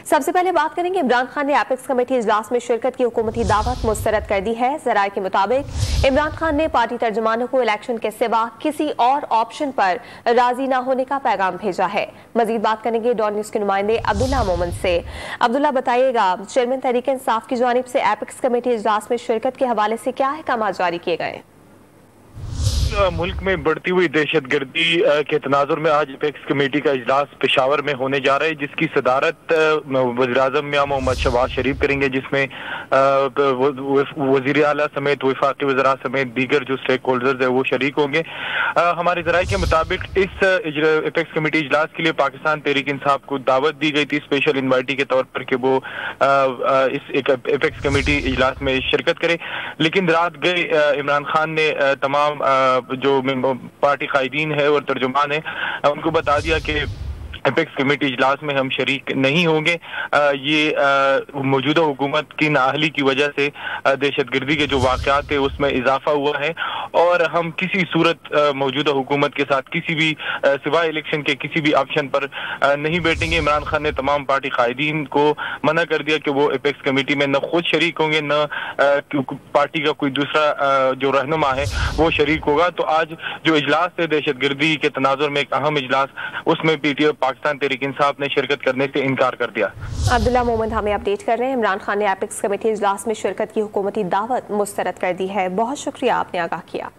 सबसे पहले बात करेंगे, इमरान खान ने एपेक्स कमेटी इजलास में शिरकत की हुकूमती दावत मुस्तरद कर दी है। ज़राए के मुताबिक इमरान खान ने पार्टी तर्जुमानों को इलेक्शन के सिवा किसी और ऑप्शन पर राजी न होने का पैगाम भेजा है। मजीद बात करेंगे डॉन न्यूज़ के नुमाइंदे अब्दुल्ला मोमन से। अब्दुल्ला, बताइएगा, चेयरमैन तहरीक इंसाफ की जानिब से एपेक्स कमेटी इजलास में शिरकत के हवाले से क्या अहकाम जारी किए गए? मुल्क में बढ़ती हुई दहशतगर्दी के तनाजुर में आज एपेक्स कमेटी का इजलास पेशावर में होने जा रहा है, जिसकी सदारत वज़ीर-ए-आज़म मियां मोहम्मद शहबाज शरीफ करेंगे, जिसमें वज़ीर आला समेत वफाकी वज़रा समेत दीगर जो स्टेक होल्डर्स है वो शरीक होंगे। हमारे ज़राए के मुताबिक इस एपेक्स कमेटी इजलास के लिए पाकिस्तान तहरीक इंसाफ को दावत दी गई थी स्पेशल इन्वाइटी के तौर पर कि वो इस एपेक्स कमेटी इजलास में शिरकत करे, लेकिन रात गए इमरान खान ने तमाम जो पार्टी कायदीन है और तर्जुमान है उनको बता दिया कि एपेक्स कमेटी इजलास में हम शरीक नहीं होंगे। ये मौजूदा हुकूमत की नाअहली की वजह से दहशतगर्दी के जो वाक़यात है उसमें इजाफा हुआ है और हम किसी सूरत मौजूदा हुकूमत के साथ किसी भी सिवाय इलेक्शन के किसी भी ऑप्शन पर नहीं बैठेंगे। इमरान खान ने तमाम पार्टी कायदीन को मना कर दिया कि वो एपेक्स कमेटी में न खुद शरीक होंगे न पार्टी का कोई दूसरा जो रहनुमा है वो शरीक होगा। तो आज जो इजलास है दहशतगर्दी के तनाजुर में एक अहम इजलास, उसमें पीटीआई पाकिस्तान तहरीक इंसाफ ने शिरकत करने से इनकार कर दिया। अब्दुल्ला मोहम्मद हमें अपडेट कर रहे हैं। इमरान खान ने एपेक्स कमेटी इजलास में शिरकत की हुकूमती दावत मुस्तरद कर दी है। बहुत शुक्रिया, आपने आगाह किया।